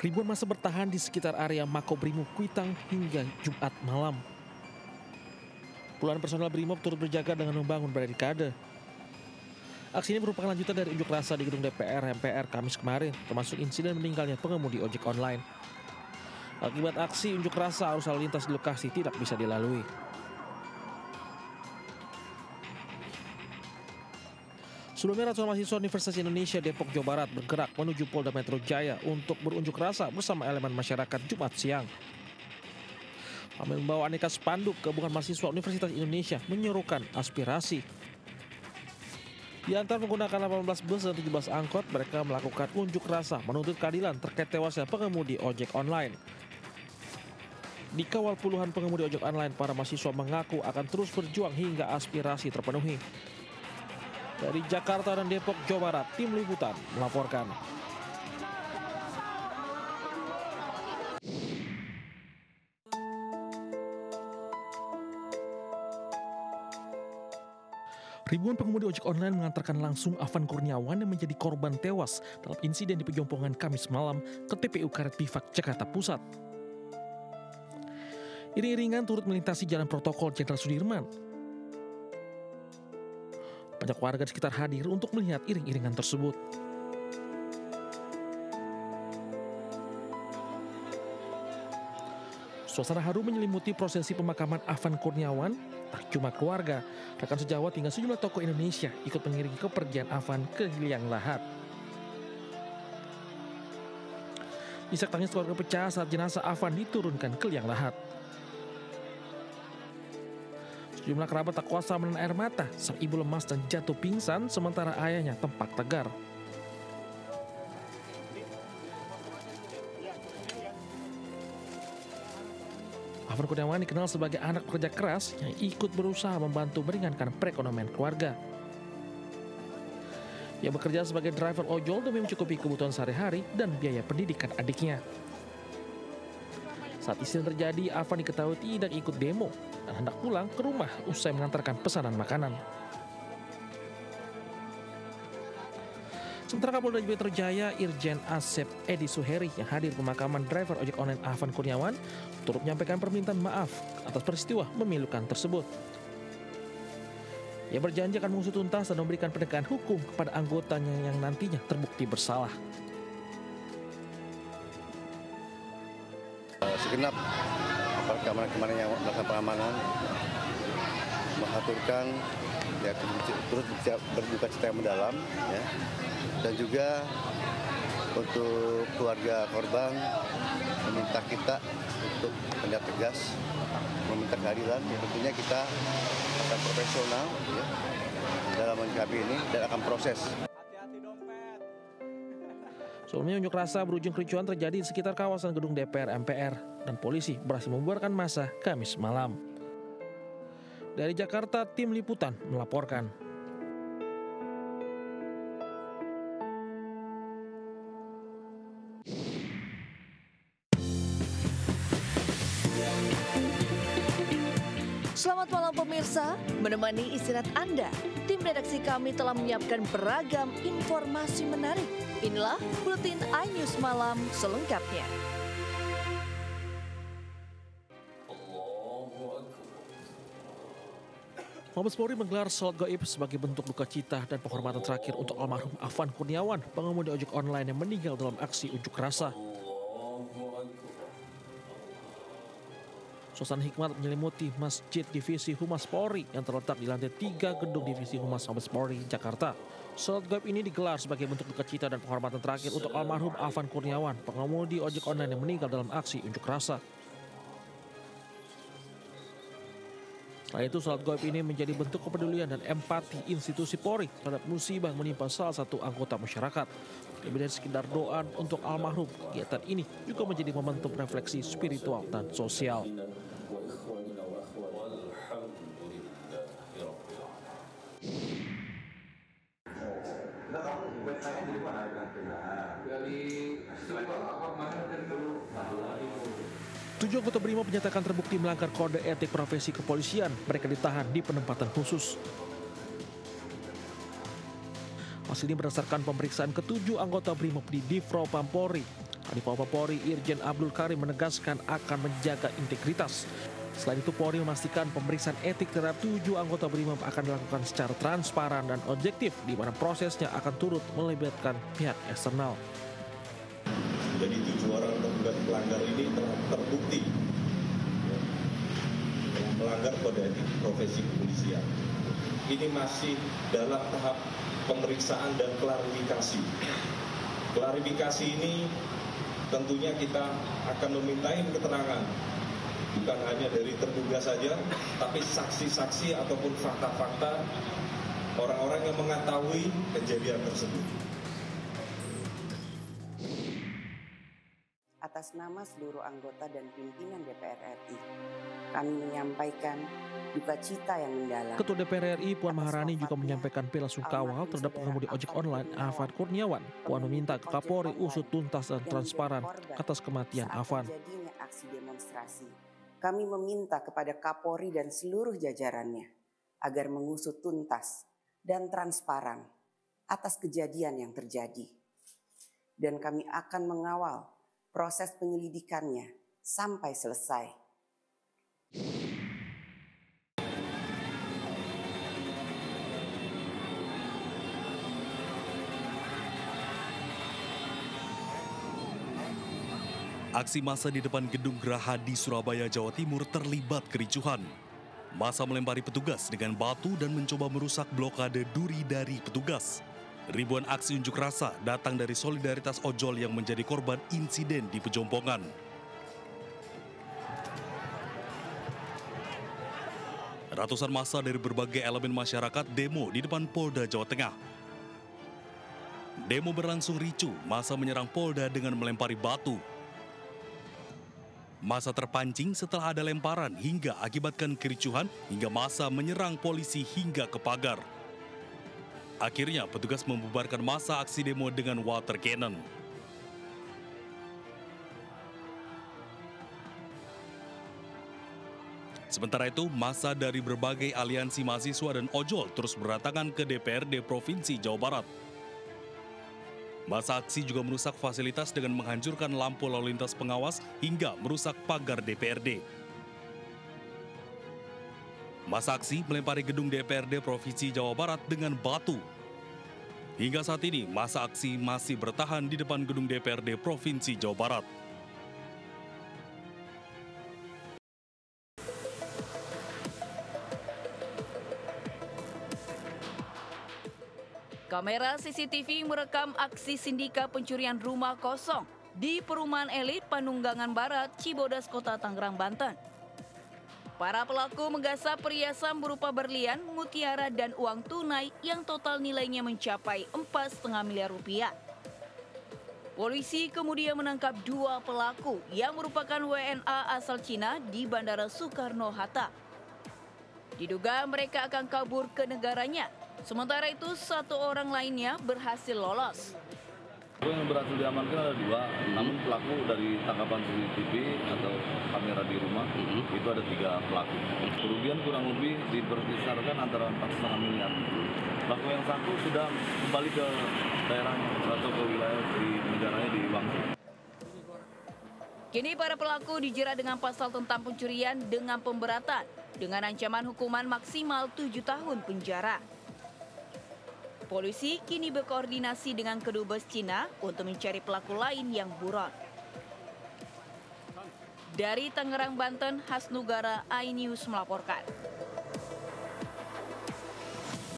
Ribuan massa bertahan di sekitar area Makobrimob Kuitang hingga Jumat malam. Puluhan personel Brimob turut berjaga dengan membangun barikade. Aksi ini merupakan lanjutan dari unjuk rasa di gedung DPR MPR Kamis kemarin, termasuk insiden meninggalnya pengemudi ojek online. Akibat aksi unjuk rasa, arus lalu lintas di lokasi tidak bisa dilalui. Sebelumnya ratusan mahasiswa Universitas Indonesia Depok, Jawa Barat bergerak menuju Polda Metro Jaya untuk berunjuk rasa bersama elemen masyarakat Jumat siang. Kami membawa aneka spanduk gabungan mahasiswa Universitas Indonesia menyerukan aspirasi. Di antara menggunakan 18 bus dan 17 angkot, mereka melakukan unjuk rasa menuntut keadilan terkait tewasnya pengemudi ojek online. Dikawal puluhan pengemudi ojek online, para mahasiswa mengaku akan terus berjuang hingga aspirasi terpenuhi. Dari Jakarta dan Depok, Jawa Barat, tim liputan melaporkan. Ribuan pengemudi ojek online mengantarkan langsung Afan Kurniawan yang menjadi korban tewas dalam insiden di Pejompongan Kamis malam ke TPU Karet Bifak, Jakarta Pusat. Iring-iringan turut melintasi jalan protokol Jenderal Sudirman. Banyak warga di sekitar hadir untuk melihat iring-iringan tersebut. Suasana haru menyelimuti prosesi pemakaman Afan Kurniawan. Tak cuma keluarga, rekan sejawat hingga sejumlah tokoh Indonesia ikut mengiringi kepergian Afan ke liang lahat. Isak tangis keluarga pecah saat jenazah Afan diturunkan ke liang lahat. Sejumlah kerabat tak kuasa menahan air mata saat ibu lemas dan jatuh pingsan sementara ayahnya tampak tegar. Afan Kurniawan dikenal sebagai anak pekerja keras yang ikut berusaha membantu meringankan perekonomian keluarga. Ia bekerja sebagai driver ojol demi mencukupi kebutuhan sehari-hari dan biaya pendidikan adiknya. Saat insiden terjadi, Afan diketahui tidak ikut demo dan hendak pulang ke rumah usai mengantarkan pesanan makanan. Sementara Kapolda Metro Jaya, Irjen Asep Edi Suheri yang hadir pemakaman driver ojek online Afan Kurniawan turut menyampaikan permintaan maaf atas peristiwa memilukan tersebut. Ia berjanji akan mengusut tuntas dan memberikan penegakan hukum kepada anggotanya yang nantinya terbukti bersalah. Segenap aparat keamanan yang melakukan pengamanan mengaturkan ya, terus berduka cita yang mendalam ya, dan juga untuk keluarga korban meminta kita untuk tindak tegas, meminta keadilan. Ya, tentunya kita akan profesional ya, dalam menyikapi ini dan akan proses. Sebelumnya unjuk rasa berujung kericuhan terjadi di sekitar kawasan gedung DPR MPR dan polisi berhasil membubarkan massa Kamis malam. Dari Jakarta, tim liputan melaporkan. Selamat malam pemirsa, menemani istirahat Anda, tim redaksi kami telah menyiapkan beragam informasi menarik. Inilah Buletin iNews Malam selengkapnya. Mabes Polri menggelar salat gaib sebagai bentuk duka cita dan penghormatan terakhir untuk almarhum Afan Kurniawan, pengemudi ojek online yang meninggal dalam aksi unjuk rasa. Suasana hikmat menyelimuti Masjid Divisi Humas Polri yang terletak di lantai 3 gedung Divisi Humas Mabes Polri, Jakarta. Salat gaib ini digelar sebagai bentuk duka cita dan penghormatan terakhir untuk almarhum Afan Kurniawan, pengemudi ojek online yang meninggal dalam aksi unjuk rasa. Selain itu, salat gaib ini menjadi bentuk kepedulian dan empati institusi Polri terhadap musibah yang menimpa salah satu anggota masyarakat. Lebih dari sekedar doa untuk almarhum, kegiatan ini juga menjadi momentum refleksi spiritual dan sosial. Tujuh anggota Brimob menyatakan terbukti melanggar kode etik profesi kepolisian. Mereka ditahan di penempatan khusus. Hasil ini berdasarkan pemeriksaan ketujuh anggota Brimob di Divpropam Polri. Kadifropam Polri Irjen Abdul Karim menegaskan akan menjaga integritas. Selain itu, Polri memastikan pemeriksaan etik terhadap 7 anggota BRIMOB akan dilakukan secara transparan dan objektif, di mana prosesnya akan turut melibatkan pihak eksternal. Jadi 7 orang terduga pelanggar ini telah terbukti melanggar kode etik profesi kepolisian. Ini masih dalam tahap pemeriksaan dan klarifikasi. Klarifikasi ini tentunya kita akan memintai keterangan bukan hanya dari terduga saja, tapi saksi-saksi ataupun fakta-fakta orang-orang yang mengetahui kejadian tersebut. Atas nama seluruh anggota dan pimpinan DPR RI, kami menyampaikan duka cita yang mendalam. Ketua DPR RI Puan Maharani juga menyampaikan bela sungkawa terhadap pengemudi ojek online Afan Kurniawan. Puan meminta ke Kapolri usut tuntas dan transparan atas kematian Afan. Terjadinya aksi demonstrasi, kami meminta kepada Kapolri dan seluruh jajarannya agar mengusut tuntas dan transparan atas kejadian yang terjadi. Dan kami akan mengawal proses penyelidikannya sampai selesai. Aksi massa di depan Gedung Geraha di Surabaya, Jawa Timur terlibat kericuhan. Massa melempari petugas dengan batu dan mencoba merusak blokade duri dari petugas. Ribuan aksi unjuk rasa datang dari solidaritas ojol yang menjadi korban insiden di Pejompongan. Ratusan massa dari berbagai elemen masyarakat demo di depan Polda Jawa Tengah. Demo berlangsung ricuh, massa menyerang Polda dengan melempari batu. Massa terpancing setelah ada lemparan hingga akibatkan kericuhan hingga massa menyerang polisi hingga ke pagar. Akhirnya petugas membubarkan massa aksi demo dengan water cannon. Sementara itu, massa dari berbagai aliansi mahasiswa dan ojol terus berdatangan ke DPRD Provinsi Jawa Barat. Massa aksi juga merusak fasilitas dengan menghancurkan lampu lalu lintas pengawas hingga merusak pagar DPRD. Massa aksi melempari gedung DPRD Provinsi Jawa Barat dengan batu. Hingga saat ini, massa aksi masih bertahan di depan gedung DPRD Provinsi Jawa Barat. Kamera CCTV merekam aksi sindika pencurian rumah kosong di perumahan elit Panunggangan Barat, Cibodas, Kota Tangerang, Banten. Para pelaku menggasak perhiasan berupa berlian, mutiara, dan uang tunai yang total nilainya mencapai 4,5 miliar rupiah. Polisi kemudian menangkap 2 pelaku yang merupakan WNA asal Cina di Bandara Soekarno-Hatta. Diduga mereka akan kabur ke negaranya. Sementara itu, 1 orang lainnya berhasil lolos. Yang berhasil diamankan ada 2, namun pelaku dari tangkapan CCTV atau kamera di rumah itu ada 3 pelaku. Kerugian kurang lebih diperkirakan antara 4,5 miliar. Pelaku yang 1 sudah kembali ke daerahnya atau ke wilayah di negaranya di Wangsa. Kini para pelaku dijerat dengan pasal tentang pencurian dengan pemberatan dengan ancaman hukuman maksimal 7 tahun penjara. Polisi kini berkoordinasi dengan kedubes Cina untuk mencari pelaku lain yang buron. Dari Tangerang, Banten, Hasnugara, iNews melaporkan.